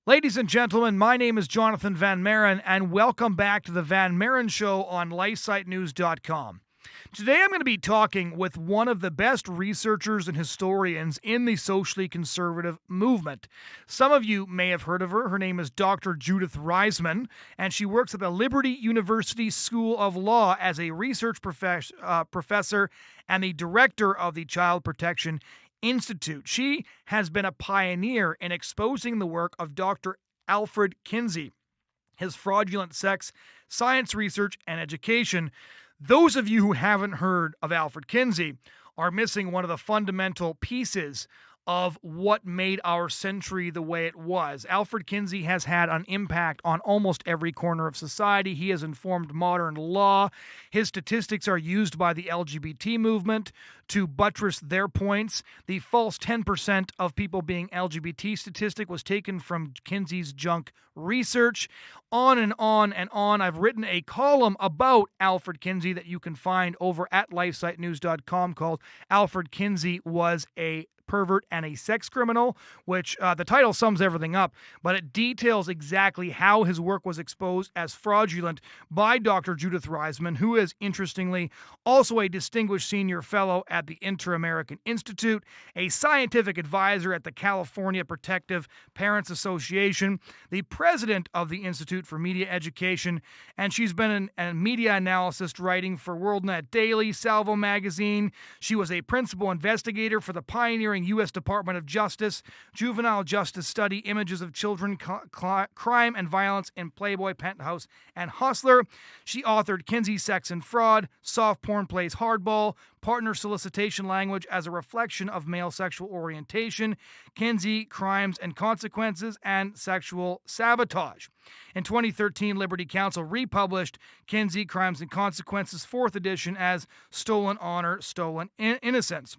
Ladies and gentlemen, my name is Jonathan Van Maren, and welcome back to the Van Maren Show on LifeSiteNews.com. Today I'm going to be talking with one of the best researchers and historians in the socially conservative movement. Some of you may have heard of her. Her name is Dr. Judith Reisman, and she works at the Liberty University School of Law as a research professor and the director of the Child Protection Institute. She has been a pioneer in exposing the work of Dr. Alfred Kinsey, his fraudulent sex, science research, and education. Those of you who haven't heard of Alfred Kinsey are missing one of the fundamental pieces of what made our century the way it was. Alfred Kinsey has had an impact on almost every corner of society. He has informed modern law. His statistics are used by the LGBT movement to buttress their points. The false 10% of people being LGBT statistic was taken from Kinsey's junk research. On and on and on. I've written a column about Alfred Kinsey that you can find over at LifeSiteNews.com called Alfred Kinsey Was a Pervert and a Sex Criminal, which the title sums everything up, but it details exactly how his work was exposed as fraudulent by Dr. Judith Reisman, who is, interestingly, also a distinguished senior fellow at the Inter-American Institute, a scientific advisor at the California Protective Parents Association, the president of the Institute for Media Education, and she's been a media analyst writing for WorldNet Daily, Salvo Magazine. She was a principal investigator for the pioneering U.S. Department of Justice Juvenile Justice Study Images of Children, Crime and Violence in Playboy, Penthouse, and Hustler. She authored Kinsey, Sex and Fraud, Soft Porn Plays Hardball, Partner Solicitation Language as a Reflection of Male Sexual Orientation, Kinsey, Crimes and Consequences, and Sexual Sabotage. In 2013, Liberty Counsel republished Kinsey, Crimes and Consequences, 4th edition as Stolen Honor, Stolen Innocence.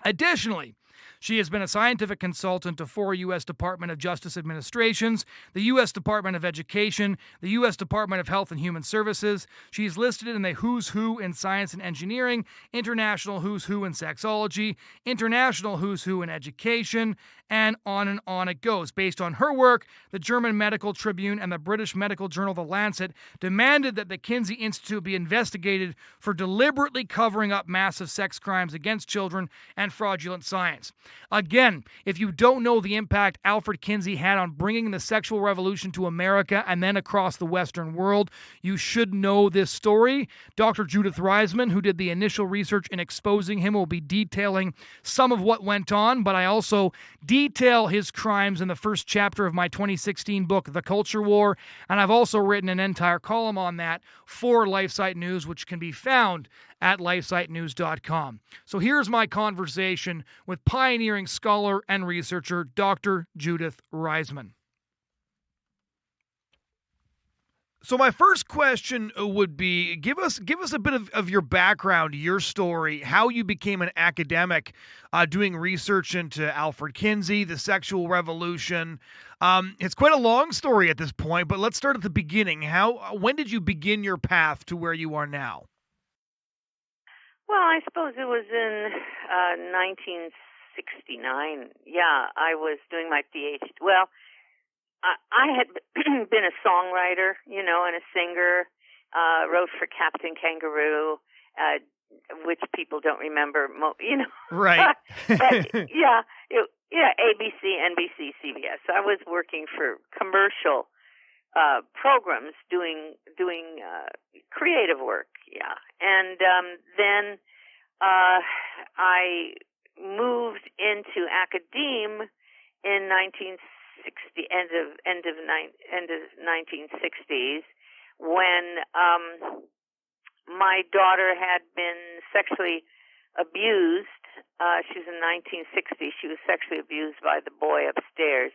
Additionally, she has been a scientific consultant to 4 U.S. Department of Justice administrations, the U.S. Department of Education, the U.S. Department of Health and Human Services. She is listed in the Who's Who in Science and Engineering, International Who's Who in Sexology, International Who's Who in Education, and on it goes. Based on her work, the German Medical Tribune and the British medical journal The Lancet demanded that the Kinsey Institute be investigated for deliberately covering up massive sex crimes against children and fraudulent science. Again, if you don't know the impact Alfred Kinsey had on bringing the sexual revolution to America and then across the Western world, you should know this story. Dr. Judith Reisman, who did the initial research in exposing him, will be detailing some of what went on, but I also detail his crimes in the first chapter of my 2016 book, The Culture War, and I've also written an entire column on that for LifeSite News, which can be found at LifeSiteNews.com. So here's my conversation with pioneering scholar and researcher Dr. Judith Reisman. So my first question would be, give us a bit of your background, your story, how you became an academic doing research into Alfred Kinsey, the sexual revolution. It's quite a long story at this point, but let's start at the beginning. When did you begin your path to where you are now? Well, I suppose it was in 1969. Yeah, I was doing my PhD. Well, I had been a songwriter, and a singer, wrote for Captain Kangaroo, which people don't remember, Right. But, ABC, NBC, CBS. I was working for commercial programs, doing creative work, yeah. And then I moved into academe in 1960, end of 1960s, when my daughter had been sexually abused. She was in 1960. She was sexually abused by the boy upstairs.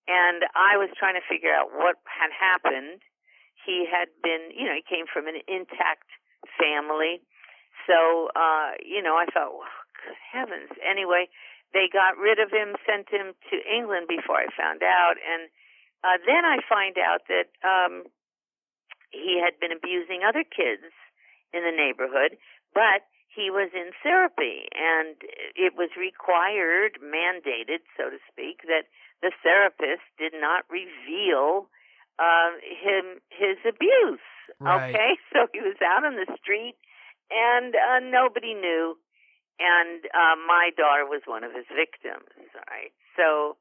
And I was trying to figure out what had happened. He had been, he came from an intact family. So, I thought, well, good heavens. Anyway, they got rid of him, sent him to England before I found out. And then I find out that he had been abusing other kids in the neighborhood, but he was in therapy, and it was required, mandated, so to speak, that the therapist did not reveal his abuse. Right. Okay, so he was out on the street, and nobody knew, and my daughter was one of his victims. All right, so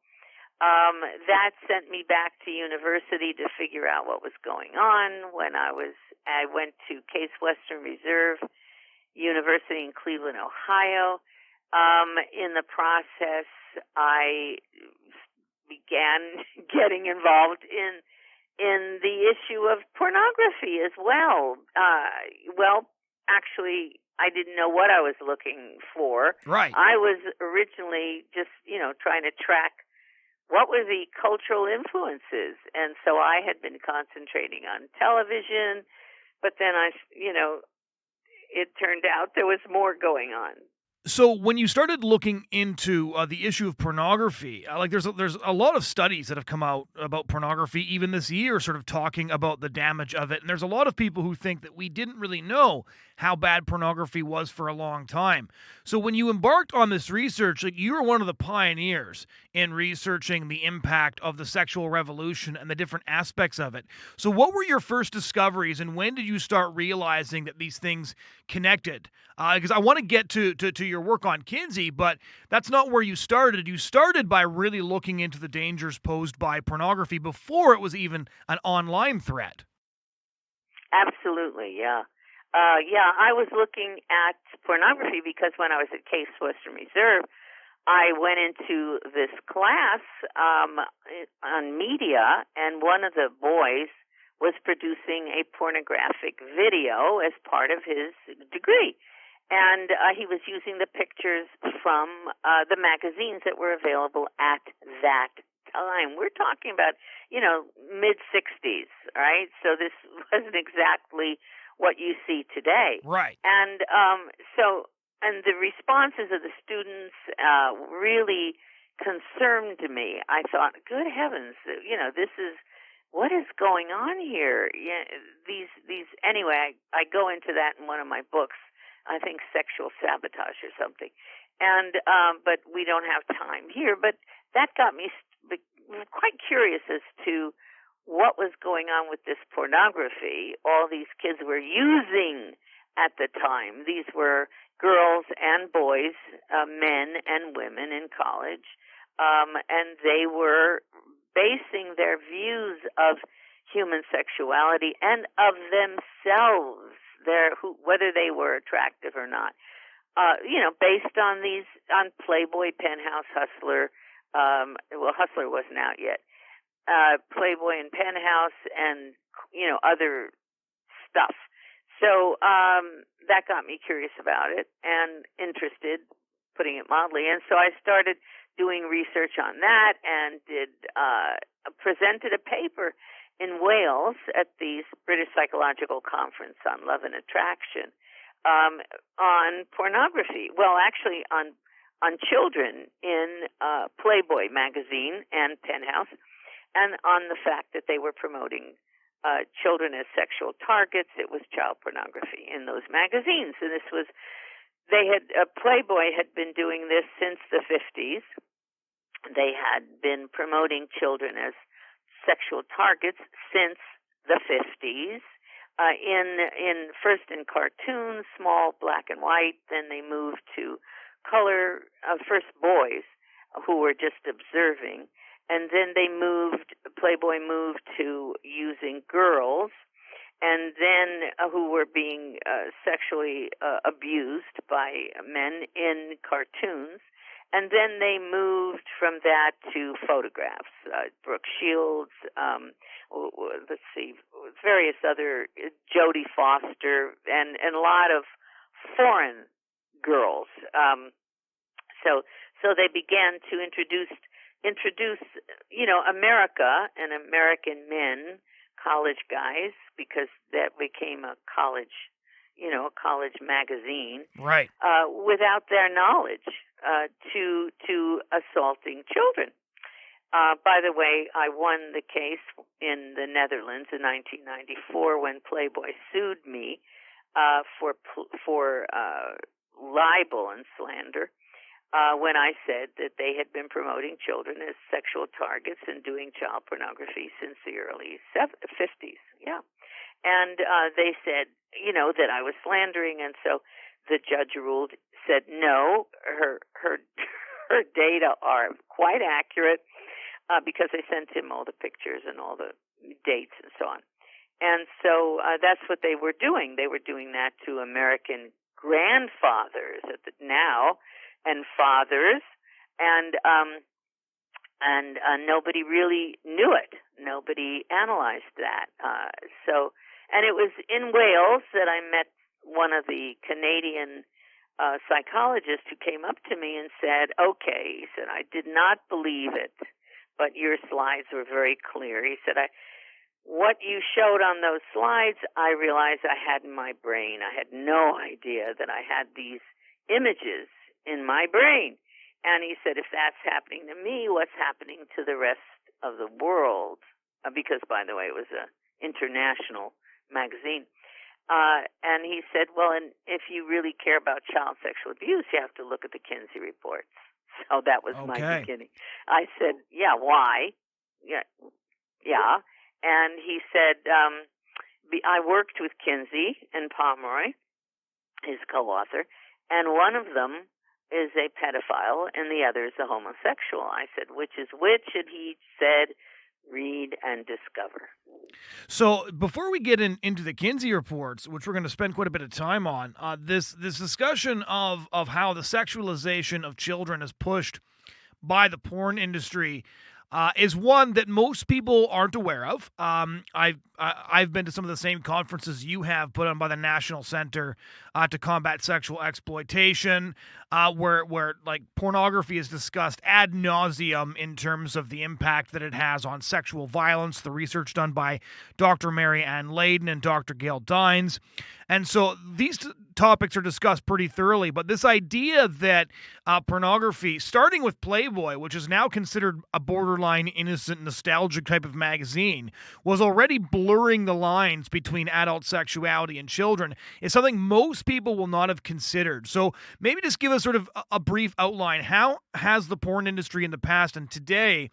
that sent me back to university to figure out what was going on. I went to Case Western Reserve University in Cleveland, Ohio. In the process, I began getting involved in the issue of pornography as well. Actually, I didn't know what I was looking for. Right. I was originally just, trying to track what were the cultural influences, and so I had been concentrating on television, but then it turned out there was more going on. So when you started looking into the issue of pornography, there's a lot of studies that have come out about pornography even this year, sort of talking about the damage of it. And there's a lot of people who think that we didn't really know how bad pornography was for a long time. So when you embarked on this research, you were one of the pioneers in researching the impact of the sexual revolution and the different aspects of it. So what were your first discoveries, and when did you start realizing that these things connected? Because I want to get to your work on Kinsey, but that's not where you started. You started by really looking into the dangers posed by pornography before it was even an online threat. Absolutely, yeah. I was looking at pornography because when I was at Case Western Reserve, I went into this class on media, and one of the boys was producing a pornographic video as part of his degree. And he was using the pictures from the magazines that were available at that time. We're talking about, mid-'60s, right? So this wasn't exactly what you see today. Right. And and the responses of the students really concerned me. I thought, good heavens, this is, what is going on here? Yeah, anyway, I go into that in one of my books. I think Sexual Sabotage or something. And but we don't have time here. But that got me quite curious as to what was going on with this pornography all these kids were using at the time. These were girls and boys, men and women in college, and they were basing their views of human sexuality and of themselves, whether they were attractive or not, based on Playboy, Penthouse, Hustler. Hustler wasn't out yet. Playboy and Penthouse, and other stuff. So that got me curious about it and interested, putting it mildly. And so I started doing research on that and presented a paper in Wales at the British Psychological Conference on Love and Attraction on pornography. Well, actually on children in Playboy magazine and Penthouse, and on the fact that they were promoting children as sexual targets. It was child pornography in those magazines, and Playboy had been doing this since the 50s. They had been promoting children as sexual targets since the 50s. First in cartoons, small black and white. Then they moved to color. First boys who were just observing. And then Playboy moved to using girls, and then who were being sexually abused by men in cartoons. And then they moved from that to photographs, Brooke Shields, various other, Jodie Foster, and a lot of foreign girls. So they began to introduce, America and American men, college guys, because that became a college magazine, right? Without their knowledge, to assaulting children. By the way, I won the case in the Netherlands in 1994 when Playboy sued me for libel and slander when I said that they had been promoting children as sexual targets and doing child pornography since the early 50s. Yeah. And they said, that I was slandering, and so the judge said no, her her data are quite accurate because they sent him all the pictures and all the dates and so on. And so that's what they were doing. They were doing that to American grandfathers now and fathers, and nobody really knew it. Nobody analyzed that. And it was in Wales that I met one of the Canadian psychologists who came up to me and said, "Okay," he said, "I did not believe it, but your slides were very clear." He said, "What you showed on those slides, I realized I had in my brain. I had no idea that I had these images in my brain." And he said, "If that's happening to me, what's happening to the rest of the world?" Because, by the way, it was an international magazine. And he said, "Well, and if you really care about child sexual abuse, you have to look at the Kinsey reports." So that was my beginning. I said, "Yeah, why?" Yeah. And he said, I worked with Kinsey and Pomeroy, his co-author, and one of them is a pedophile and the other is a homosexual. I said, "Which is which?" And he said, "Read and discover." So before we get into the Kinsey reports, which we're going to spend quite a bit of time on, this discussion of how the sexualization of children is pushed by the porn industry is one that most people aren't aware of. I've been to some of the same conferences you have put on by the National Center to Combat Sexual Exploitation, where like pornography is discussed ad nauseum in terms of the impact that it has on sexual violence. The research done by Dr. Mary Ann Layden and Dr. Gail Dines. And so these topics are discussed pretty thoroughly, but this idea that pornography, starting with Playboy, which is now considered a borderline innocent, nostalgic type of magazine, was already blurring the lines between adult sexuality and children, is something most people will not have considered. So maybe just give us sort of a brief outline. How has the porn industry in the past and today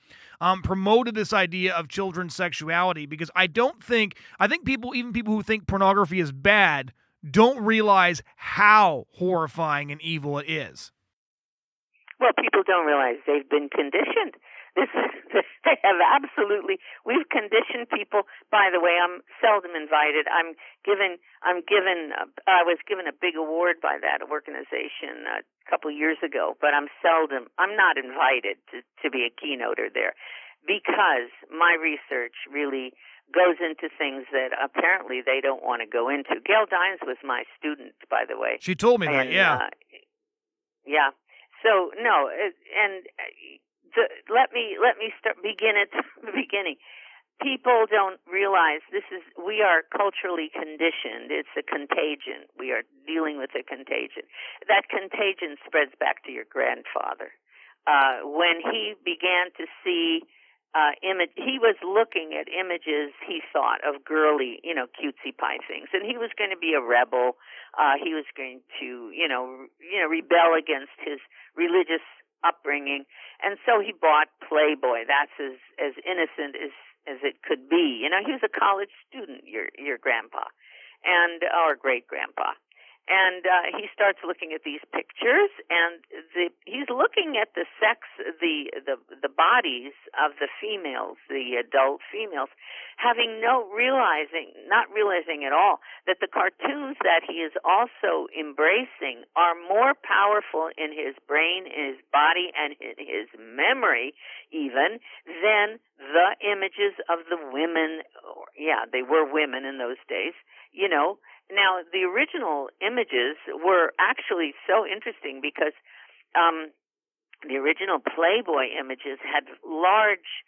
promoted this idea of children's sexuality? Because I think people who think pornography is bad don't realize how horrifying and evil it is. Well, people don't realize they've been conditioned. They have absolutely. We've conditioned people. By the way, I'm seldom invited. I was given a big award by that organization a couple of years ago, but I'm not invited to be a keynoter there because my research really goes into things that apparently they don't want to go into. Gail Dines was my student, by the way. She told me that, yeah. Yeah. So, no, let me begin at the beginning. People don't realize we are culturally conditioned. It's a contagion. We are dealing with a contagion. That contagion spreads back to your grandfather. When he began to see he was looking at images, he thought, of girly, cutesy pie things, and he was going to be a rebel. He was going to, rebel against his religious upbringing, and so he bought Playboy. That's as innocent as it could be. He was a college student, your grandpa, or great grandpa. And he starts looking at these pictures, and he's looking at the sex, the bodies of the females, the adult females, not realizing at all that the cartoons that he is also embracing are more powerful in his brain, in his body, and in his memory even than the images of the women. They were women in those days, Now, the original images were actually so interesting because the original Playboy images had large,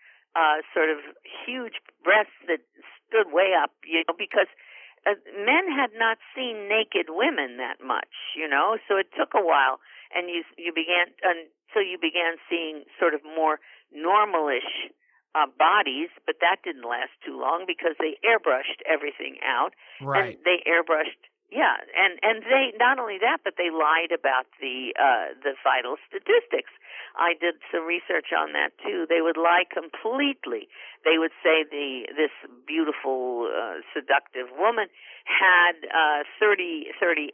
sort of huge breasts that stood way up, because men had not seen naked women that much, so it took a while, and you began seeing sort of more normalish bodies, but that didn't last too long because they airbrushed everything out. Right. And they airbrushed Yeah, and they not only that, but they lied about the vital statistics. I did some research on that too. They would lie completely. They would say this beautiful, seductive woman had 30, 38,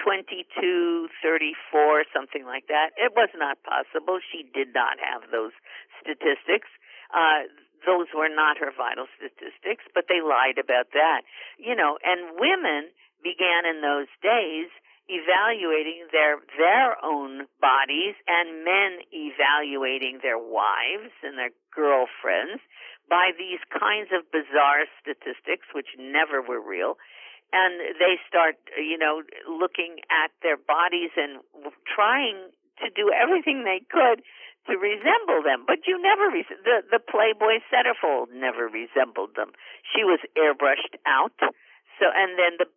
22, 34, something like that. It was not possible. She did not have those statistics. Those were not her vital statistics, but they lied about that. And women began in those days evaluating their own bodies, and men evaluating their wives and their girlfriends by these kinds of bizarre statistics which never were real. And they start, looking at their bodies and trying to do everything they could to resemble them. But you never the Playboy centerfold never resembled them. She was airbrushed out. So, and then the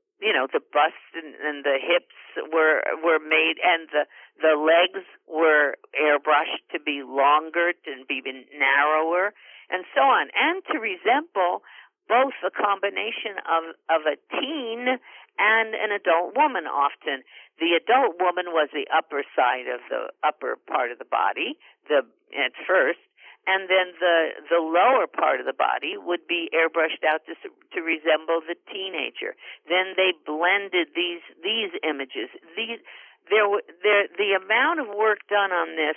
bust and the hips were made, and the legs were airbrushed to be longer, to be narrower, and so on, and to resemble both a combination of a teen and an adult woman. Often, the adult woman was the upper side of the upper part of the body, at first. And then the lower part of the body would be airbrushed out to resemble the teenager. Then they blended these images. The amount of work done on this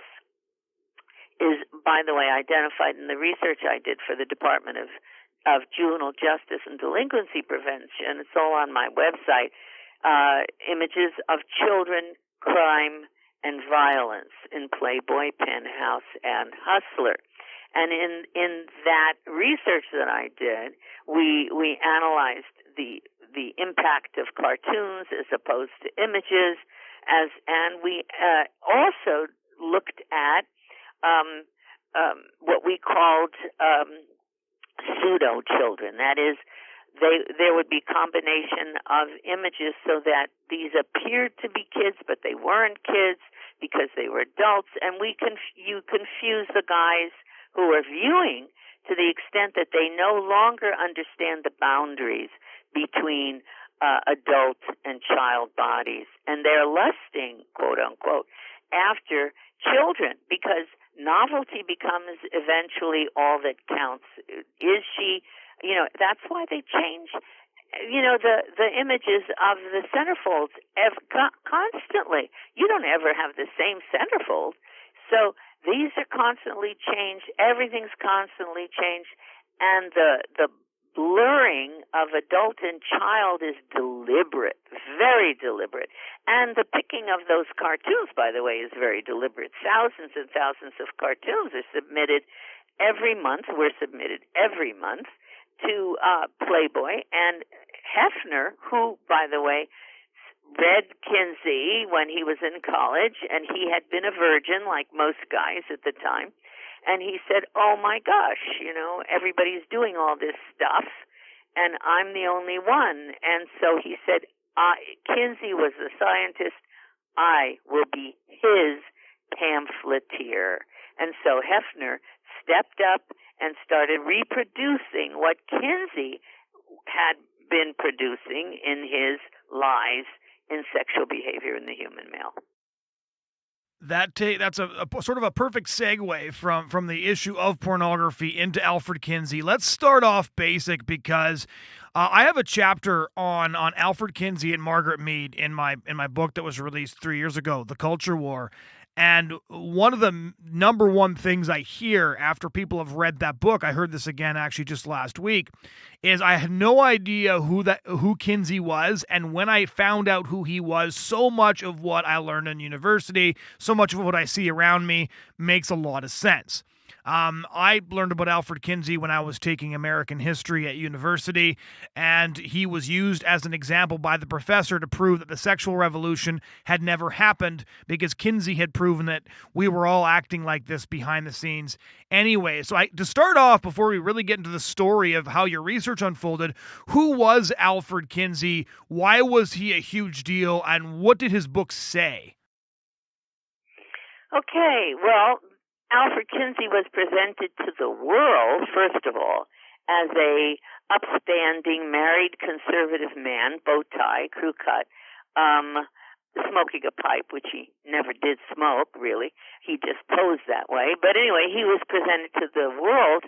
is, by the way, identified in the research I did for the Department of Juvenile Justice and Delinquency Prevention. It's all on my website. Images of children, crime, and violence in Playboy, Penthouse, and Hustler. And in that research that I did, we analyzed the impact of cartoons as opposed to images, and we also looked at what we called pseudo children. That is, there would be combination of images so that these appeared to be kids, but they weren't kids because they were adults, and you confuse the guys who are viewing to the extent that they no longer understand the boundaries between adult and child bodies, and they're lusting, quote unquote, after children, because novelty becomes eventually all that counts. Is she, that's why they change, the images of the centerfolds constantly. You don't ever have the same centerfold. So these are constantly changed. Everything's constantly changed. And the blurring of adult and child is deliberate, very deliberate. And the picking of those cartoons, by the way, is very deliberate. Thousands and thousands of cartoons are submitted every month. We're submitted every month to Playboy. And Hefner, who, by the way, read Kinsey when he was in college, and he had been a virgin like most guys at the time. And he said, oh my gosh, everybody's doing all this stuff, and I'm the only one. And so he said, Kinsey was the scientist. I will be his pamphleteer. And so Hefner stepped up and started reproducing what Kinsey had been producing in his lies in sexual behavior in the human male. That's a sort of a perfect segue from the issue of pornography into Alfred Kinsey. Let's start off basic, because I have a chapter on Alfred Kinsey and Margaret Mead in my book that was released 3 years ago, The Culture War. And one of the number one things I hear after people have read that book, I heard this again actually just last week, is I had no idea who Kinsey was. And when I found out who he was, so much of what I learned in university, so much of what I see around me makes a lot of sense. I learned about Alfred Kinsey when I was taking American history at university, and he was used as an example by the professor to prove that the sexual revolution had never happened, because Kinsey had proven that we were all acting like this behind the scenes anyway. So to start off, before we really get into the story of how your research unfolded, who was Alfred Kinsey? Why was he a huge deal? And what did his book say? Okay, well, Alfred Kinsey was presented to the world, first of all, as a upstanding, married, conservative man, bow tie, crew cut, smoking a pipe, which he never did smoke, really. He just posed that way. But anyway, he was presented to the world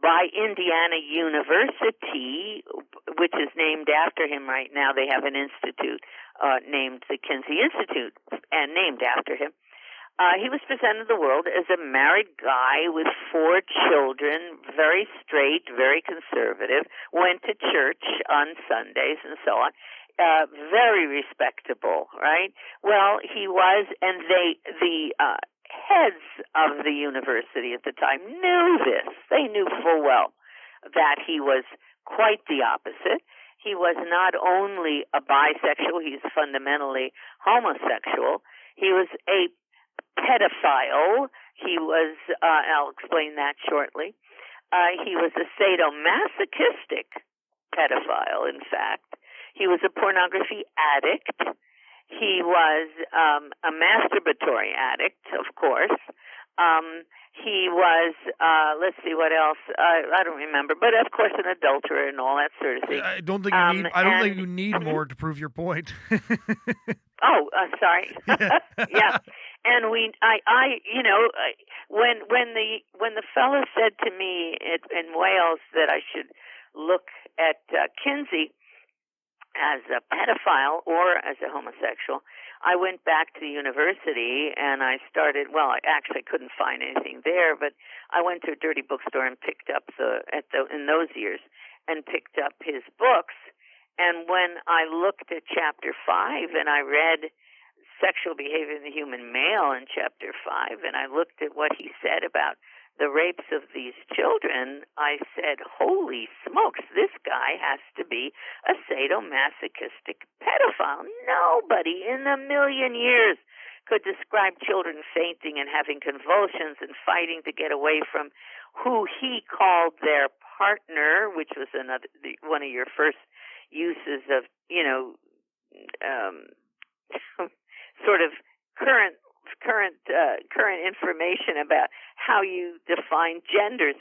by Indiana University, which is named after him right now. They have an institute named the Kinsey Institute, and named after him. He was presented to the world as a married guy with 4 children, very straight, very conservative, went to church on Sundays and so on. Very respectable, right? Well, he was, and the heads of the university at the time knew this. They knew full well that he was quite the opposite. He was not only a bisexual, he's fundamentally homosexual. He was a pedophile. He was, I'll explain that shortly. He was a sadomasochistic pedophile, in fact. He was a pornography addict. He was a masturbatory addict, of course. He was, let's see what else. I don't remember, but of course an adulterer and all that sort of thing. I don't think you need more to prove your point. Sorry. Yeah. And when the fellow said to me in Wales that I should look at Kinsey as a pedophile or as a homosexual, I went back to the university and I started, I actually couldn't find anything there, but I went to a dirty bookstore and picked up in those years, and picked up his books. And when I looked at chapter 5 and I read sexual behavior in the human male in chapter 5, and I looked at what he said about the rapes of these children, I said, holy smokes, this guy has to be a sadomasochistic pedophile. Nobody in a million years could describe children fainting and having convulsions and fighting to get away from who he called their partner, which was one of your first uses of, sort of current information about how you define genders.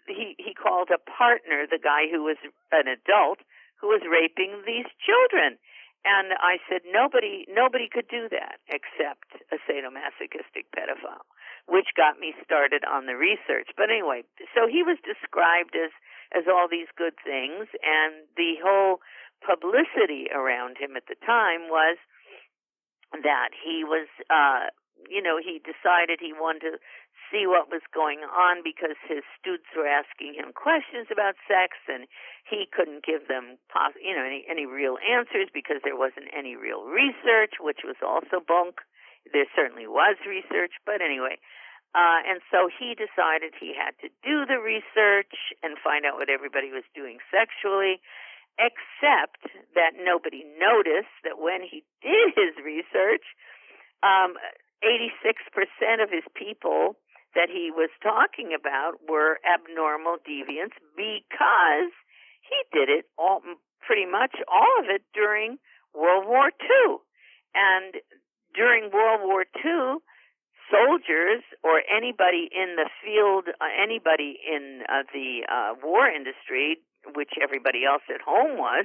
He called a partner the guy who was an adult who was raping these children, and I said nobody could do that except a sadomasochistic pedophile, which got me started on the research. But anyway, so he was described as all these good things, and the whole publicity around him at the time was that he was, he decided he wanted to see what was going on because his students were asking him questions about sex, and he couldn't give them, any real answers because there wasn't any real research, which was also bunk. There certainly was research, but anyway. And so he decided he had to do the research and find out what everybody was doing sexually, except that nobody noticed that when he did his research, 86% of his people that he was talking about were abnormal deviants because he did it pretty much all of it during World War II. And during World War II, soldiers or anybody in the field, anybody in the war industry, which everybody else at home was,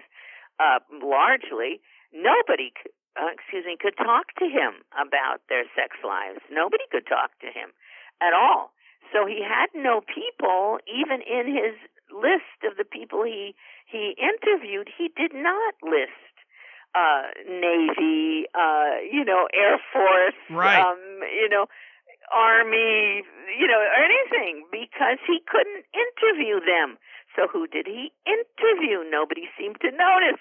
largely, nobody could talk to him about their sex lives. Nobody could talk to him at all. So he had no people, even in his list of the people he interviewed, he did not list Navy, Air Force, right. Army, or anything, because he couldn't interview them. So who did he interview? Nobody seemed to notice.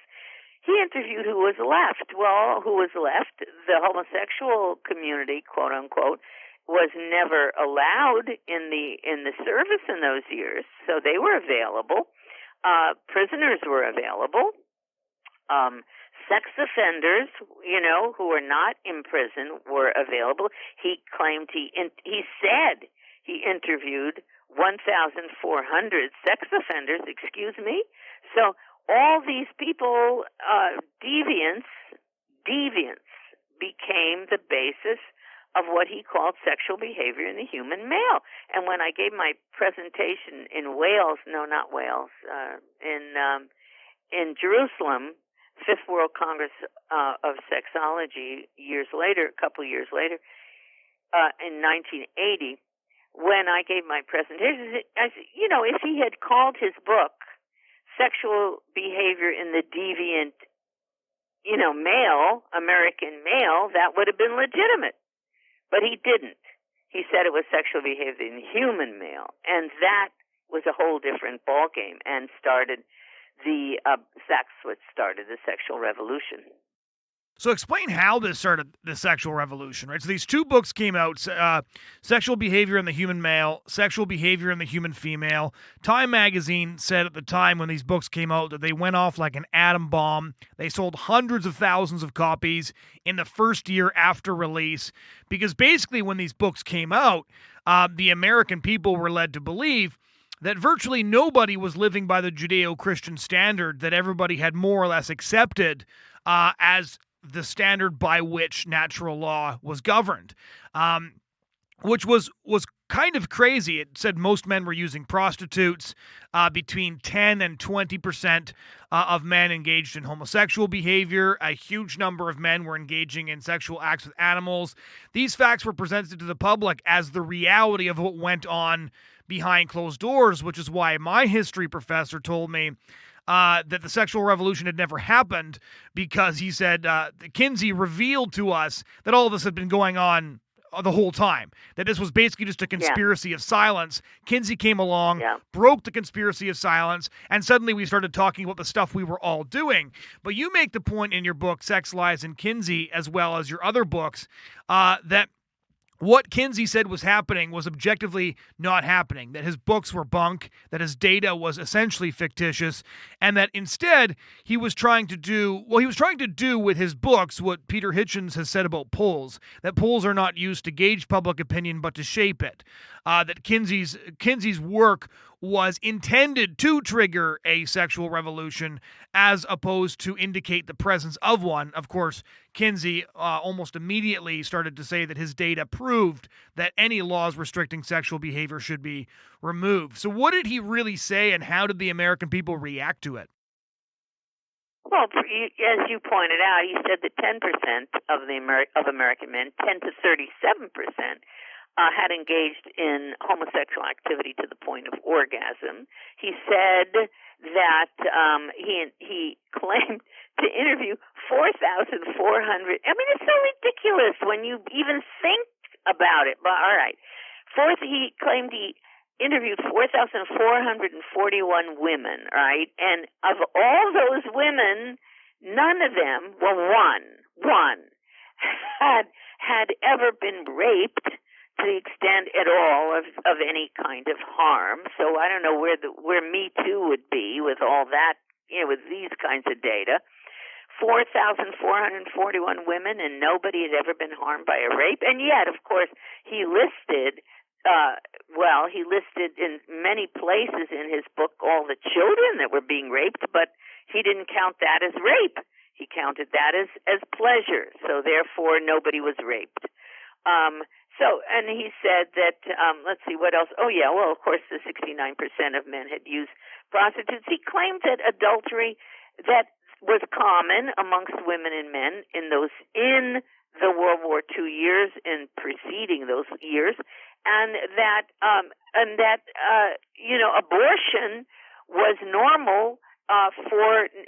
He interviewed who was left. Well, who was left? The homosexual community, quote unquote, was never allowed in the service in those years. So they were available. Prisoners were available. Sex offenders, who were not in prison were available. He claimed he said he interviewed 1,400 sex offenders, So all these people, deviants became the basis of what he called sexual behavior in the human male. And when I gave my presentation in Wales, no, not Wales, in Jerusalem, Fifth World Congress of Sexology, a couple years later, in 1980, when I gave my presentation, I said, if he had called his book Sexual Behavior in the Deviant, male, American male, that would have been legitimate. But he didn't. He said it was sexual behavior in human male, and that was a whole different ballgame, and that's what started the sexual revolution. So explain how this started the sexual revolution, right? So these two books came out, Sexual Behavior in the Human Male, Sexual Behavior in the Human Female. Time magazine said at the time when these books came out that they went off like an atom bomb. They sold hundreds of thousands of copies in the first year after release, because basically when these books came out, the American people were led to believe that virtually nobody was living by the Judeo-Christian standard that everybody had more or less accepted as the standard by which natural law was governed, which was kind of crazy. It said most men were using prostitutes, between 10 and 20% of men engaged in homosexual behavior. A huge number of men were engaging in sexual acts with animals. These facts were presented to the public as the reality of what went on behind closed doors, which is why my history professor told me that the sexual revolution had never happened, because he said Kinsey revealed to us that all of this had been going on the whole time, that this was basically just a conspiracy of silence. Kinsey came along, broke the conspiracy of silence, and suddenly we started talking about the stuff we were all doing. But you make the point in your book, Sex, Lies, and Kinsey, as well as your other books, that what Kinsey said was happening was objectively not happening, that his books were bunk, that his data was essentially fictitious, and that instead he was trying to do with his books what Peter Hitchens has said about polls, that polls are not used to gauge public opinion but to shape it, that Kinsey's work was intended to trigger a sexual revolution as opposed to indicate the presence of one. Of course, Kinsey almost immediately started to say that his data proved that any laws restricting sexual behavior should be removed. So what did he really say, and how did the American people react to it? Well, as you pointed out, he said that 10% of American men, 10 to 37%, had engaged in homosexual activity to the point of orgasm. He said that he claimed to interview 4,400. I mean, it's so ridiculous when you even think about it. But all right, he claimed he interviewed 4,441 women. Right, and of all those women, none of them, well, one had ever been raped to the extent at all of any kind of harm. So I don't know where Me Too would be with all that, with these kinds of data. 4,441 women, and nobody had ever been harmed by a rape. And yet, of course, he listed in many places in his book all the children that were being raped, but he didn't count that as rape. He counted that as pleasure. So therefore, nobody was raped. And he said that, let's see, what else? Oh, yeah, well, of course, the 69% of men had used prostitutes. He claimed that adultery, that was common amongst women and men in the World War II years and preceding those years, and that abortion was normal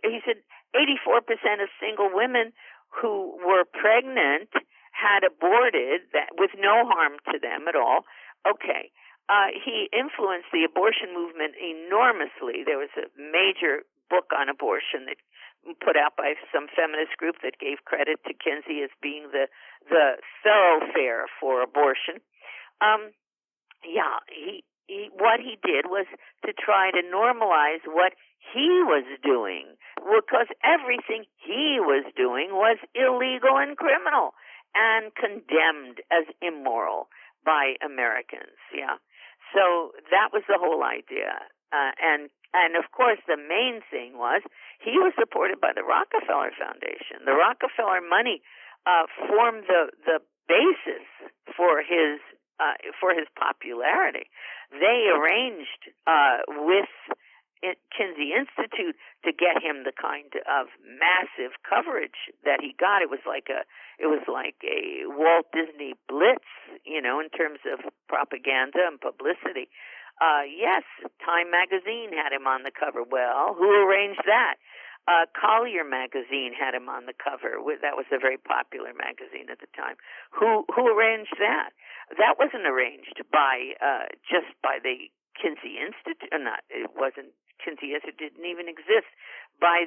he said 84% of single women who were pregnant had aborted that with no harm to them at all. Okay. He influenced the abortion movement enormously. There was a major book on abortion that put out by some feminist group that gave credit to Kinsey as being the thoroughfare for abortion. What he did was to try to normalize what he was doing, because everything he was doing was illegal and criminal and condemned as immoral by Americans. Yeah. So that was the whole idea. And of course, the main thing was he was supported by the Rockefeller Foundation. The Rockefeller money formed the basis for his popularity. They arranged with Kinsey Institute to get him the kind of massive coverage that he got. It was like a Walt Disney blitz, in terms of propaganda and publicity. Yes, Time magazine had him on the cover. Well, who arranged that? Collier magazine had him on the cover. That was a very popular magazine at the time. Who arranged that? That wasn't arranged by just by the Kinsey Institute. It wasn't. Kinsey Institute didn't even exist by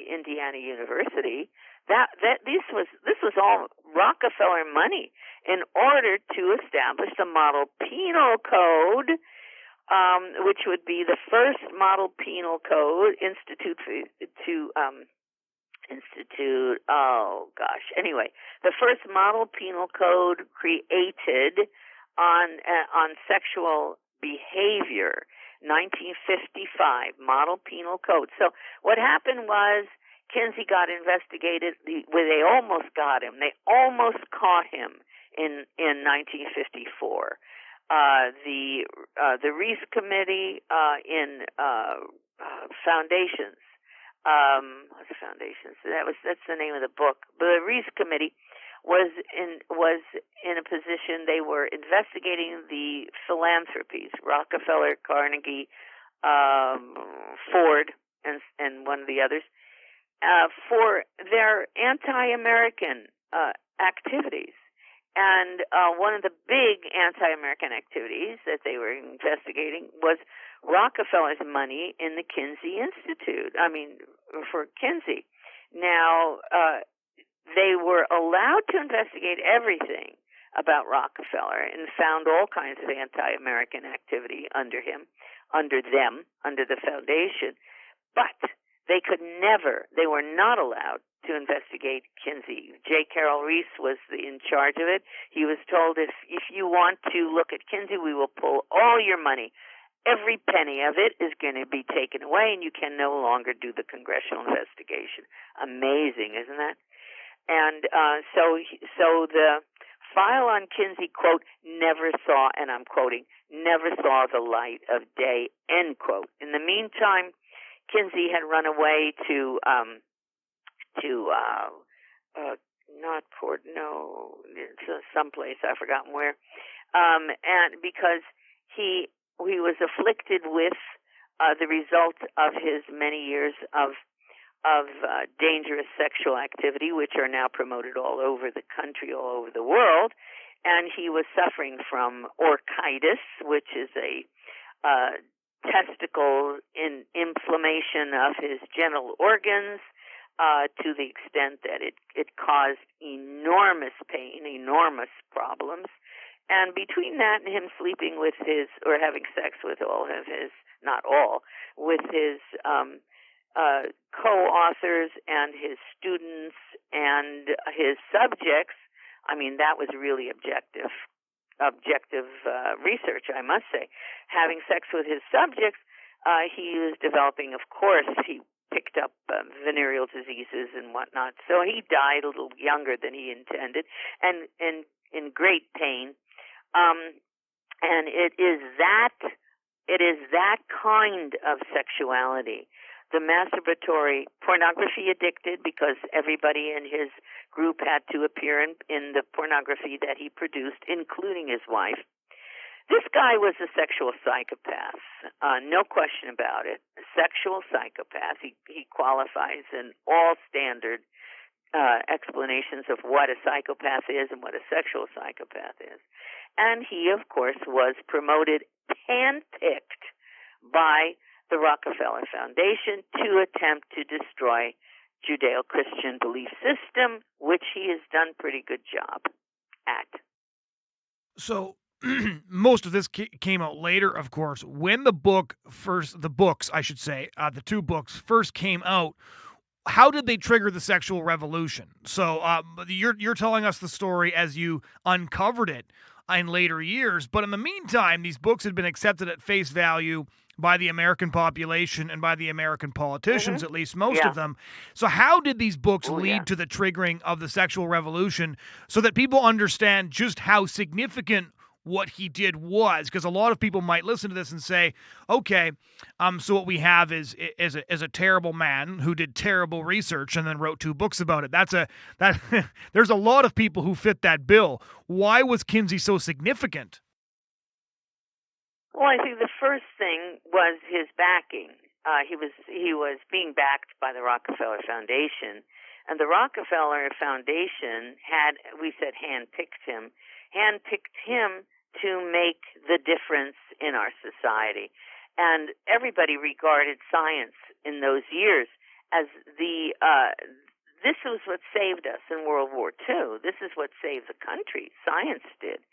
Indiana University. This was all Rockefeller money in order to establish the model penal code, which would be the first model penal code Anyway, the first model penal code created on sexual behavior, 1955 model penal code. So what happened was Kinsey got investigated. They almost got him. They almost caught him in 1954. The Reis Committee in Foundations. What's Foundations? That's the name of the book. The Reis Committee was in a position. They were investigating the philanthropies, Rockefeller, Carnegie, Ford, and one of the others, for their anti-American activities. And one of the big anti-American activities that they were investigating was Rockefeller's money in the Kinsey Institute. For Kinsey. Now, they were allowed to investigate everything about Rockefeller and found all kinds of anti-American activity under the foundation. But they were not allowed to investigate Kinsey. J. Carroll Reis was in charge of it. He was told, if you want to look at Kinsey, we will pull all your money. Every penny of it is going to be taken away, and you can no longer do the congressional investigation. Amazing, isn't that? And so the file on Kinsey, quote, never saw, and I'm quoting, never saw the light of day, end quote. In the meantime, Kinsey had run away to someplace, I've forgotten where, and because he was afflicted with the results of his many years of dangerous sexual activity, which are now promoted all over the country, all over the world, and he was suffering from orchitis, which is a testicle inflammation of his genital organs, to the extent that it caused enormous pain, enormous problems. And between that and him sleeping with having sex with with his co-authors and his students and his subjects, that was really objective research, I must say. Having sex with his subjects, he was developing, of course, he picked up venereal diseases and whatnot. So he died a little younger than he intended, and in great pain. And it is that kind of sexuality, the masturbatory, pornography addicted, because everybody in his group had to appear in the pornography that he produced, including his wife. This guy was a sexual psychopath, no question about it. A sexual psychopath. He qualifies in all standard explanations of what a psychopath is and what a sexual psychopath is. And he, of course, was promoted, handpicked by the Rockefeller Foundation to attempt to destroy Judeo-Christian belief system, which he has done pretty good job at. So most of this came out later, of course. When the two books first came out, how did they trigger the sexual revolution? So you're telling us the story as you uncovered it. in later years. But in the meantime, these books had been accepted at face value by the American population and by the American politicians, at least most Yeah. of them. So how did these books Oh, lead yeah. to the triggering of the sexual revolution so that people understand just how significant what he did was? Because a lot of people might listen to this and say, okay, so what we have is a terrible man who did terrible research and then wrote 2 books about it. There's a lot of people who fit that bill. Why was Kinsey so significant? Well, I think the first thing was his backing. He was being backed by the Rockefeller Foundation, and the Rockefeller Foundation handpicked him to make the difference in our society. And everybody regarded science in those years as this was what saved us in World War II. This is what saved the country. Science did.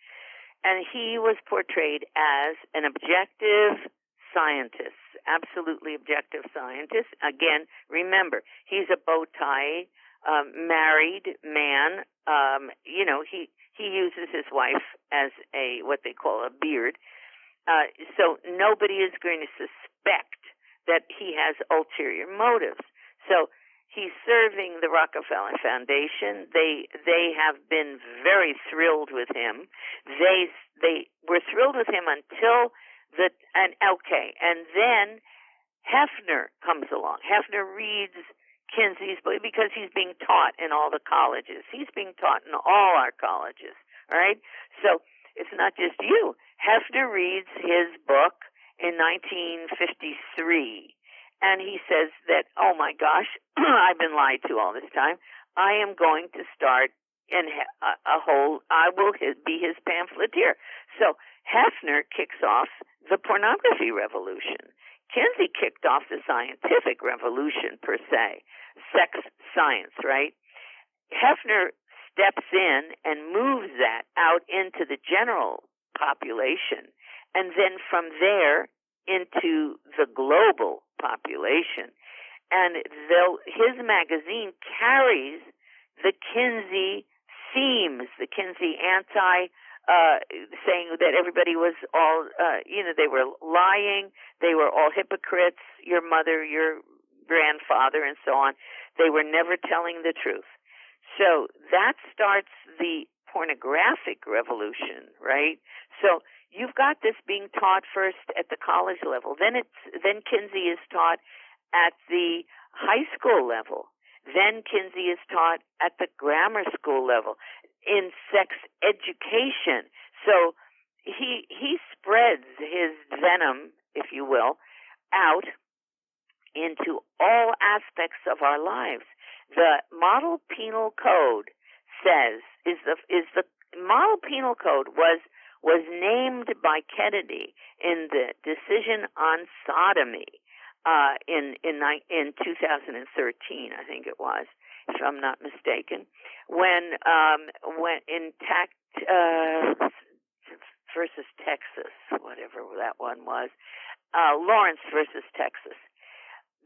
And he was portrayed as an objective scientist, absolutely objective scientist. Again, remember, he's a bow tie, married man. He uses his wife as what they call a beard. So nobody is going to suspect that he has ulterior motives. So he's serving the Rockefeller Foundation. They have been very thrilled with him. They were thrilled with him until and then Hefner comes along. Hefner reads Kinsey's book because he's being taught in all the colleges. He's being taught in all our colleges. All right? So it's not just you. Hefner reads his book in 1953. And he says that, oh my gosh, I've been lied to all this time. I am going to start I will be his pamphleteer. So Hefner kicks off the pornography revolution. Kinsey kicked off the scientific revolution per se, sex science, right? Hefner steps in and moves that out into the general population, and then from there into the global population. And his magazine carries the Kinsey themes, the Kinsey saying that everybody was all, they were lying, they were all hypocrites, your mother, your grandfather, and so on. They were never telling the truth. So that starts the pornographic revolution, right? So you've got this being taught first at the college level. Then Kinsey is taught at the high school level. Then Kinsey is taught at the grammar school level in sex education. So he spreads his venom, if you will, out into all aspects of our lives. The Model Penal Code the Model Penal Code was named by Kennedy in the decision on sodomy in 2013, I think it was, if I'm not mistaken, when in versus Texas, whatever that one was, Lawrence versus Texas.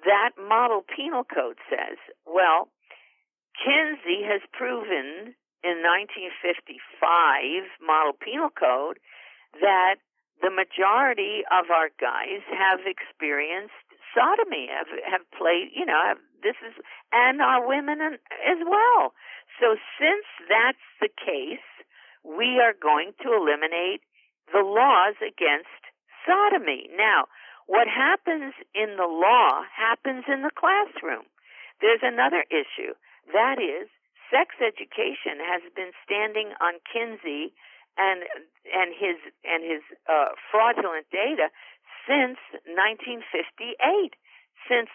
That Model Penal Code says, well, Kinsey has proven in 1955 Model Penal Code that the majority of our guys have experienced sodomy, have played, and our women as well. So since that's the case, we are going to eliminate the laws against sodomy. Now, what happens in the law happens in the classroom. There's another issue. That is, sex education has been standing on Kinsey and his fraudulent data since 1958. Since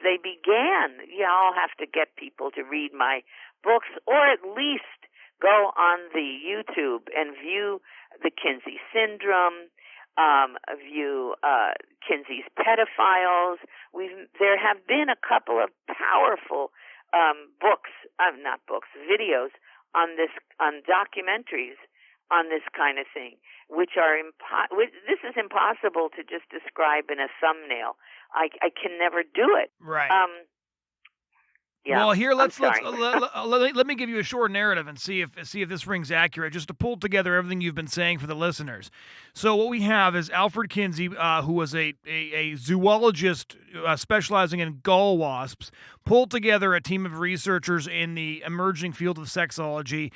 they began, I'll have to get people to read my books, or at least go on the YouTube and view the Kinsey syndrome, view Kinsey's pedophiles. There have been a couple of powerful videos on documentaries on this kind of thing, which are this is impossible to just describe in a thumbnail. I can never do it. Right. Yeah. Well, here I'm let's sorry. let me give you a short narrative and see if this rings accurate, just to pull together everything you've been saying for the listeners. So what we have is Alfred Kinsey, who was a zoologist specializing in gull wasps, pulled together a team of researchers in the emerging field of sexology.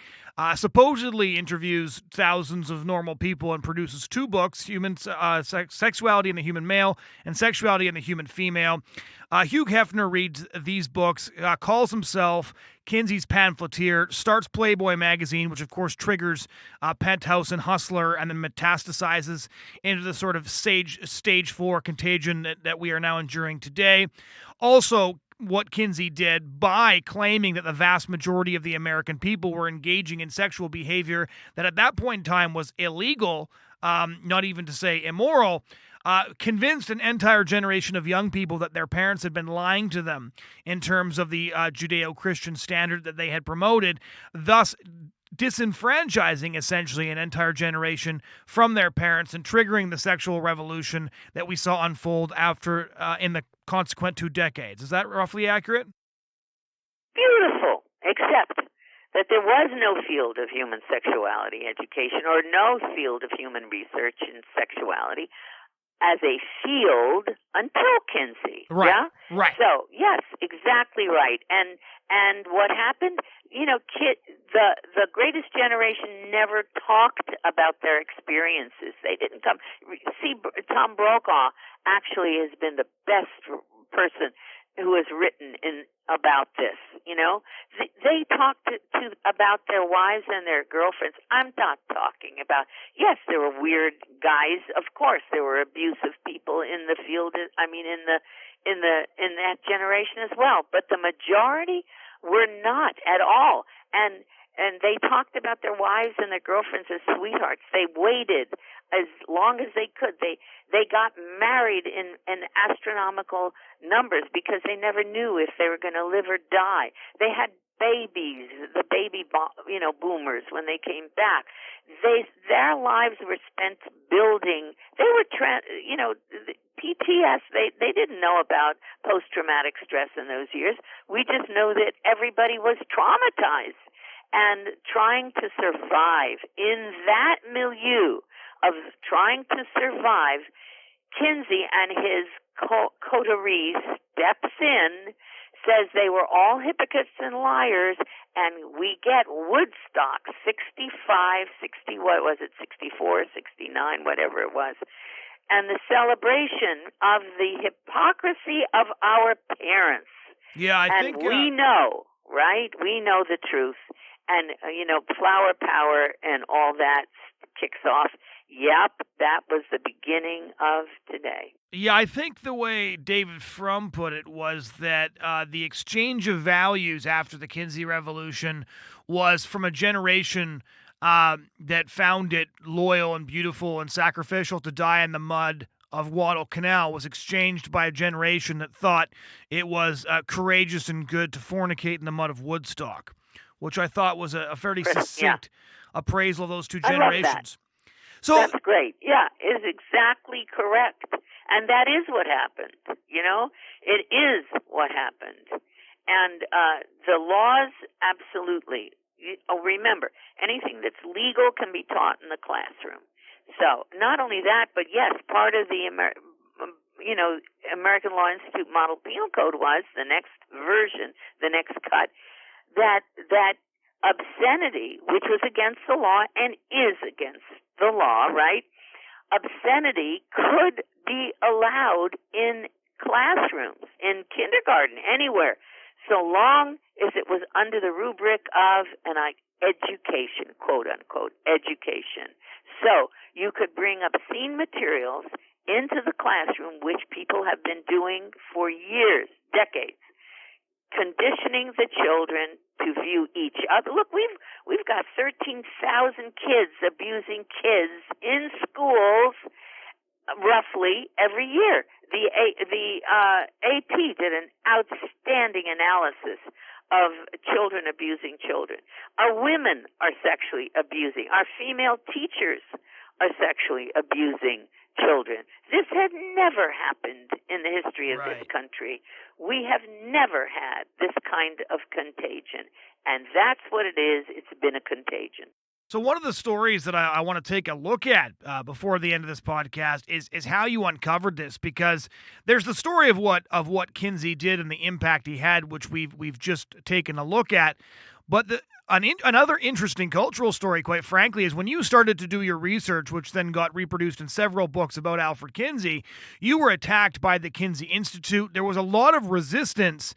Supposedly interviews thousands of normal people and produces two books: Sexuality in the Human Male and Sexuality in the Human Female. Hugh Hefner reads these books, calls himself Kinsey's pamphleteer, starts Playboy magazine, which of course triggers Penthouse and Hustler, and then metastasizes into the sort of stage 4 contagion that we are now enduring today. Also, what Kinsey did by claiming that the vast majority of the American people were engaging in sexual behavior that at that point in time was illegal, not even to say immoral, convinced an entire generation of young people that their parents had been lying to them in terms of the Judeo-Christian standard that they had promoted, thus disenfranchising essentially an entire generation from their parents and triggering the sexual revolution that we saw unfold after in the consequent 2 decades. Is that roughly accurate? Beautiful, except that there was no field of human sexuality education or no field of human research in sexuality as a field until Kinsey. Right. Yeah? Right. So, yes, exactly right. And what happened, the greatest generation never talked about their experiences. They didn't come. See, Tom Brokaw actually has been the best person who has written about this. They talked to about their wives and their girlfriends. I'm not talking about. Yes, there were weird guys. Of course, there were abusive people in the field. I mean, in that generation as well. But the majority were not at all. And they talked about their wives and their girlfriends as sweethearts. They waited as long as they could. They got married in astronomical numbers because they never knew if they were going to live or die. They had babies, the baby boomers, when they came back. Their lives were spent building. They were PTS. They didn't know about post-traumatic stress in those years. We just know that everybody was traumatized and trying to survive in that milieu of trying to survive. Kinsey and his coteries steps in, says they were all hypocrites and liars, and we get Woodstock 65, 60, what was it, 64, 69, whatever it was, and the celebration of the hypocrisy of our parents. Yeah, I think we know, right? We know the truth. And, flower power and all that kicks off. Yep, that was the beginning of today. Yeah, I think the way David Frum put it was that the exchange of values after the Kinsey Revolution was from a generation that found it loyal and beautiful and sacrificial to die in the mud of Guadalcanal was exchanged by a generation that thought it was courageous and good to fornicate in the mud of Woodstock, which I thought was a fairly succinct appraisal of those two generations. So that's great. Yeah, is exactly correct. And that is what happened. It is what happened. And the laws, absolutely. Remember, anything that's legal can be taught in the classroom. So not only that, but yes, part of the American Law Institute Model Penal Code was the next version, the next cut, that obscenity, which was against the law and is against the law, right? Obscenity could be allowed in classrooms, in kindergarten, anywhere, so long as it was under the rubric of education, quote unquote, education. So you could bring obscene materials into the classroom, which people have been doing for years, decades, conditioning the children to view each other. Look, we've got 13,000 kids abusing kids in schools roughly every year. The AP did an outstanding analysis of children abusing children. Our women are sexually abusing. Our female teachers are sexually abusing children. This has had never happened in the history of this Right. country. We have never had this kind of contagion. And that's what it is. It's been a contagion. So one of the stories that I want to take a look at before the end of this podcast is how you uncovered this, because there's the story of what Kinsey did and the impact he had, which we've just taken a look at. But another interesting cultural story, quite frankly, is when you started to do your research, which then got reproduced in several books about Alfred Kinsey, you were attacked by the Kinsey Institute. There was a lot of resistance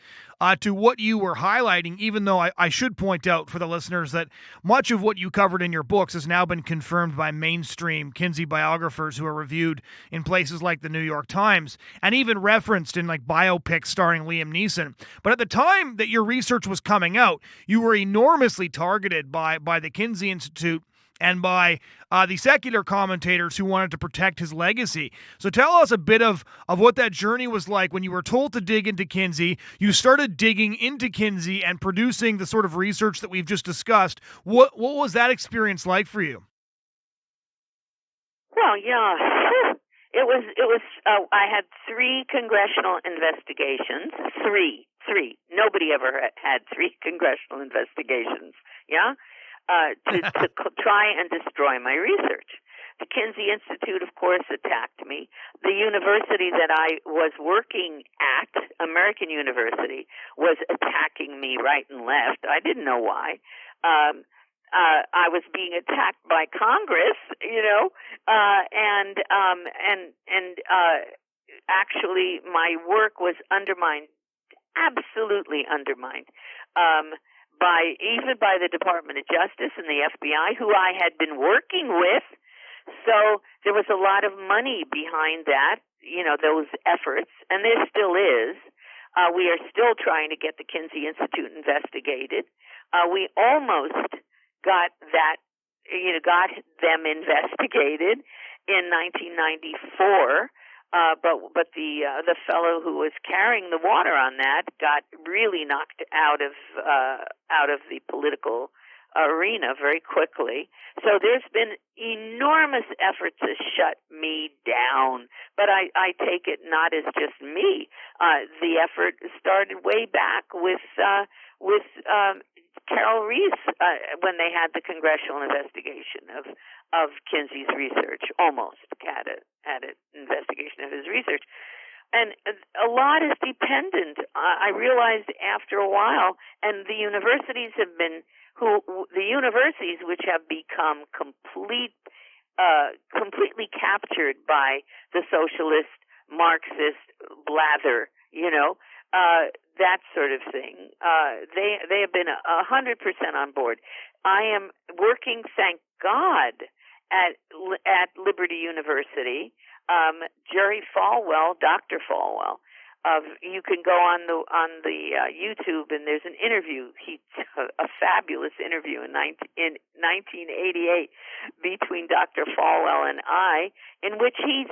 to what you were highlighting, even though I should point out for the listeners that much of what you covered in your books has now been confirmed by mainstream Kinsey biographers who are reviewed in places like the New York Times and even referenced in like biopics starring Liam Neeson. But at the time that your research was coming out, you were enormously targeted by the Kinsey Institute and by the secular commentators who wanted to protect his legacy. So tell us a bit of what that journey was like when you were told to dig into Kinsey. You started digging into Kinsey and producing the sort of research that we've just discussed. What was that experience like for you? Well, yeah, it was. I had 3 congressional investigations. Three. Nobody ever had 3 congressional investigations. Yeah. To try and destroy my research. The Kinsey Institute, of course, attacked me. The university that I was working at, American University, was attacking me right and left. I didn't know why. I was being attacked by Congress, and actually my work was undermined, absolutely undermined. By the Department of Justice and the FBI, who I had been working with. So there was a lot of money behind that, those efforts, and there still is. We are still trying to get the Kinsey Institute investigated. We almost got them investigated in 1994. But the fellow who was carrying the water on that got really knocked out of the political arena very quickly. So there's been enormous effort to shut me down. But I take it not as just me. The effort started way back with Carol Reese when they had the congressional investigation of Kinsey's research. Almost had an investigation of his research. And a lot is dependent. I realized after a while, and the universities which have become completely captured by the socialist, Marxist blather, that sort of thing. They have been 100% on board. I am working, thank God, at Liberty University. Jerry Falwell, Dr. Falwell, you can go on the YouTube, and there's an interview. A fabulous interview in 1988 between Dr. Falwell and I, in which he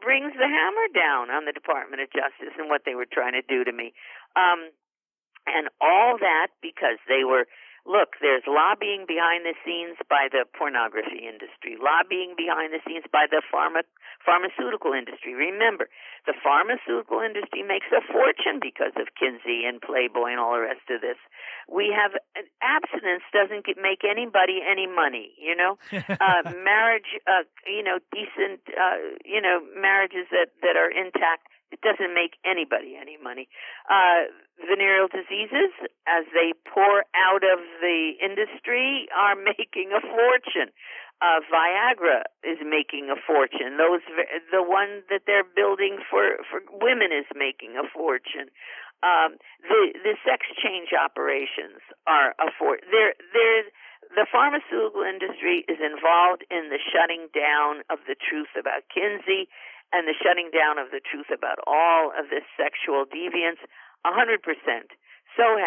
brings the hammer down on the Department of Justice and what they were trying to do to me, and all that because they were. Look, there's lobbying behind the scenes by the pornography industry, lobbying behind the scenes by the pharmaceutical industry. Remember, the pharmaceutical industry makes a fortune because of Kinsey and Playboy and all the rest of this. We have abstinence doesn't make anybody any money, marriage, decent, marriages that are intact. It doesn't make anybody any money. Venereal diseases, as they pour out of the industry, are making a fortune. Viagra is making a fortune. The one that they're building for women is making a fortune. The sex change operations are a fortune. The pharmaceutical industry is involved in the shutting down of the truth about Kinsey and the shutting down of the truth about all of this sexual deviance, 100%. So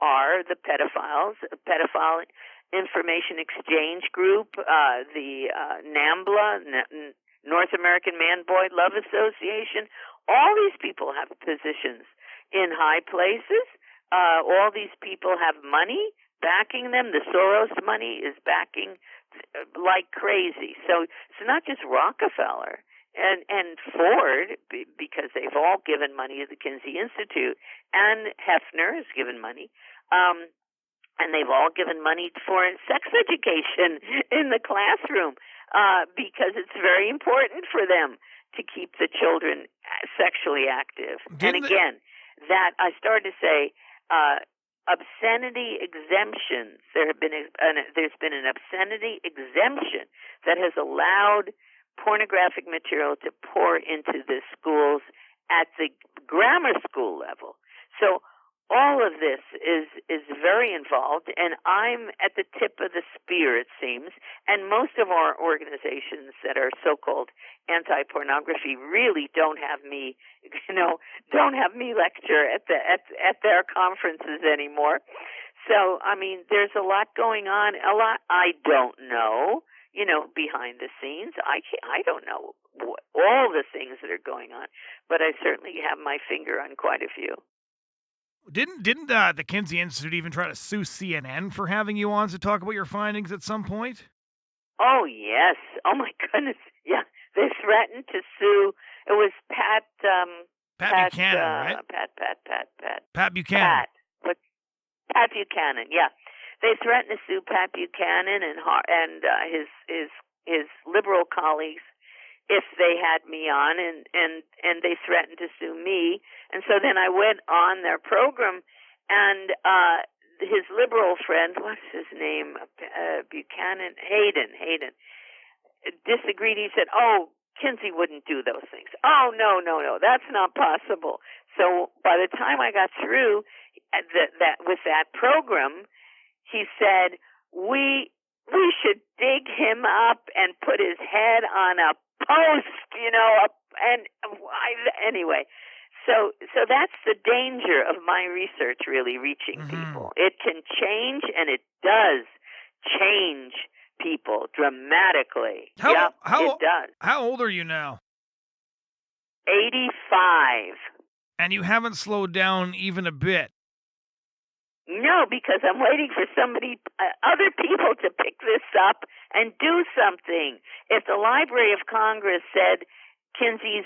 are the pedophiles, Pedophile Information Exchange Group, the NAMBLA, North American Man-Boy Love Association. All these people have positions in high places. All these people have money backing them. The Soros money is backing like crazy. So it's not just Rockefeller. and Ford, because they've all given money to the Kinsey Institute, and Hefner has given money, and they've all given money for sex education in the classroom, because it's very important for them to keep the children sexually active. And again, that I started to say, obscenity exemptions. There's been an obscenity exemption that has allowed pornographic material to pour into the schools at the grammar school level. So all of this is very involved, and I'm at the tip of the spear, it seems. And most of our organizations that are so-called anti-pornography really don't have me lecture at their conferences anymore. So, I mean, there's a lot going on. A lot I don't know, behind the scenes. I don't know all the things that are going on, but I certainly have my finger on quite a few. Didn't the Kinsey Institute even try to sue CNN for having you on to talk about your findings at some point? Oh, yes. Oh, my goodness. Yeah. They threatened to sue. It was Pat Buchanan, right? Pat Buchanan. Pat Buchanan, yeah. They threatened to sue Pat Buchanan and his liberal colleagues if they had me on, and they threatened to sue me. And so then I went on their program, and his liberal friend, what's his name, Buchanan, Hayden, disagreed. He said, "Oh, Kinsey wouldn't do those things. Oh, no, that's not possible." So by the time I got through with that program, he said, we should dig him up and put his head on a post, anyway. So that's the danger of my research really reaching people. It can change, and it does change people dramatically. It does. How old are you now? 85. And you haven't slowed down even a bit. No, because I'm waiting for other people to pick this up and do something. If the Library of Congress said Kinsey's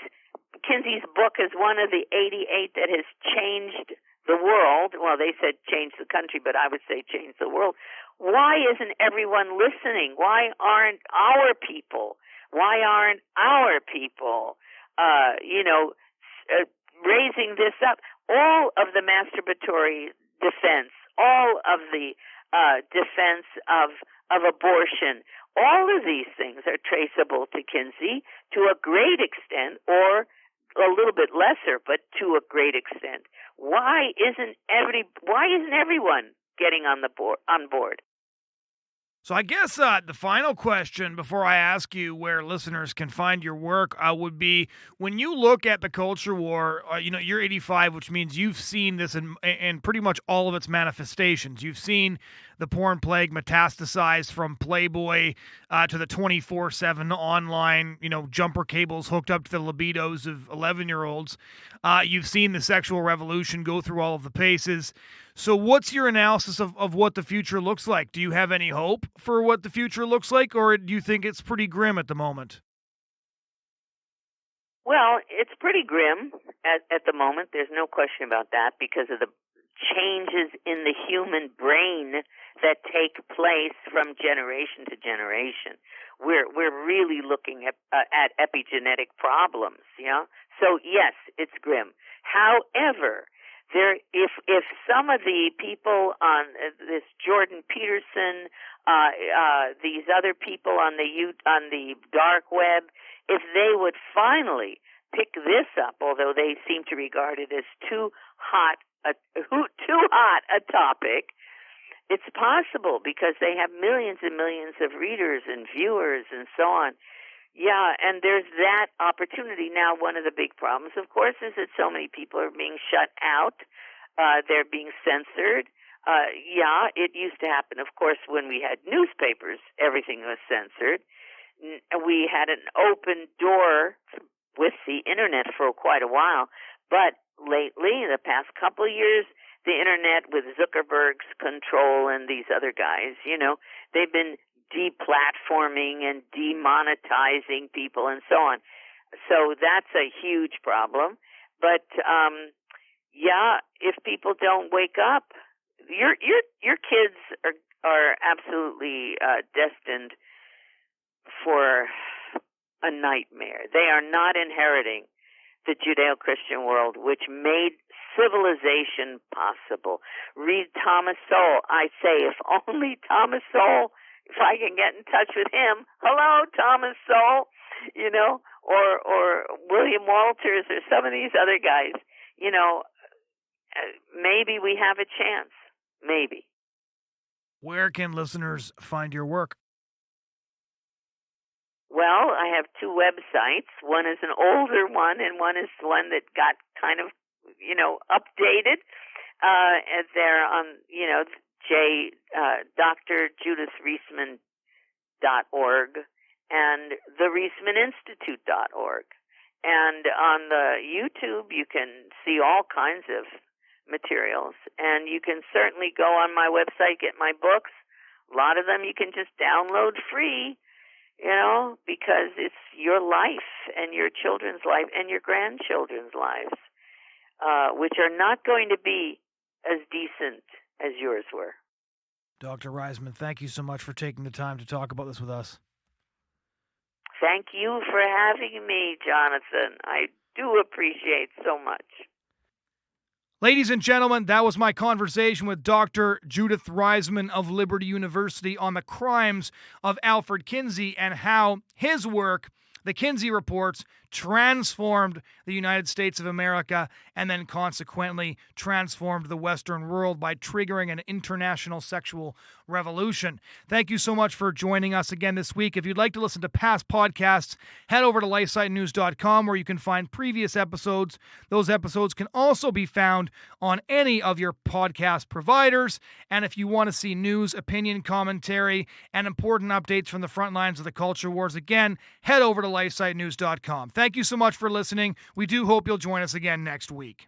book is one of the 88 that has changed the world, well, they said change the country, but I would say change the world. Why isn't everyone listening? Why aren't our people raising this up? All of the masturbatory defense, all of the defense of abortion, all of these things are traceable to Kinsey to a great extent, or a little bit lesser, but to a great extent. Why isn't everyone getting on board? So I guess the final question before I ask you where listeners can find your work would be, when you look at the culture war, you're 85, which means you've seen this in pretty much all of its manifestations. You've seen the porn plague metastasize from Playboy to the 24/7 online, jumper cables hooked up to the libidos of 11-year-olds. You've seen the sexual revolution go through all of the paces. So what's your analysis of what the future looks like? Do you have any hope for what the future looks like, or do you think it's pretty grim at the moment? Well, it's pretty grim at the moment. There's no question about that, because of the changes in the human brain that take place from generation to generation. We're really looking at epigenetic problems, yeah? So yes, it's grim. However, if some of the people on this Jordan Peterson, these other people on the dark web, if they would finally pick this up, although they seem to regard it as too hot a topic, it's possible, because they have millions and millions of readers and viewers and so on. Yeah, and there's that opportunity. Now, one of the big problems, of course, is that so many people are being shut out. They're being censored. It used to happen, of course, when we had newspapers, everything was censored. We had an open door with the Internet for quite a while. But lately, in the past couple of years, the Internet, with Zuckerberg's control and these other guys, they've been deplatforming and demonetizing people and so on. So that's a huge problem. But if people don't wake up, your kids are absolutely destined for a nightmare. They are not inheriting the Judeo-Christian world, which made civilization possible. Read Thomas Sowell. I say, if only Thomas Sowell, if I can get in touch with him, hello, Thomas Sowell, or William Walters or some of these other guys, maybe we have a chance. Maybe. Where can listeners find your work? Well, I have two websites. One is an older one, and one is one that got kind of, updated. And they're on, drjudithreisman.org and thereismaninstitute.org. And on the YouTube, you can see all kinds of materials. And you can certainly go on my website, get my books. A lot of them you can just download free. Because it's your life and your children's life and your grandchildren's lives, which are not going to be as decent as yours were. Dr. Reisman, thank you so much for taking the time to talk about this with us. Thank you for having me, Jonathan. I do appreciate so much. Ladies and gentlemen, that was my conversation with Dr. Judith Reisman of Liberty University on the crimes of Alfred Kinsey and how his work, the Kinsey Reports, transformed the United States of America and then consequently transformed the Western world by triggering an international sexual revolution. Thank you so much for joining us again this week. If you'd like to listen to past podcasts, head over to LifeSiteNews.com where you can find previous episodes. Those episodes can also be found on any of your podcast providers. And if you want to see news, opinion, commentary, and important updates from the front lines of the culture wars, again, head over to LifeSiteNews.com. Thank you so much for listening. We do hope you'll join us again next week.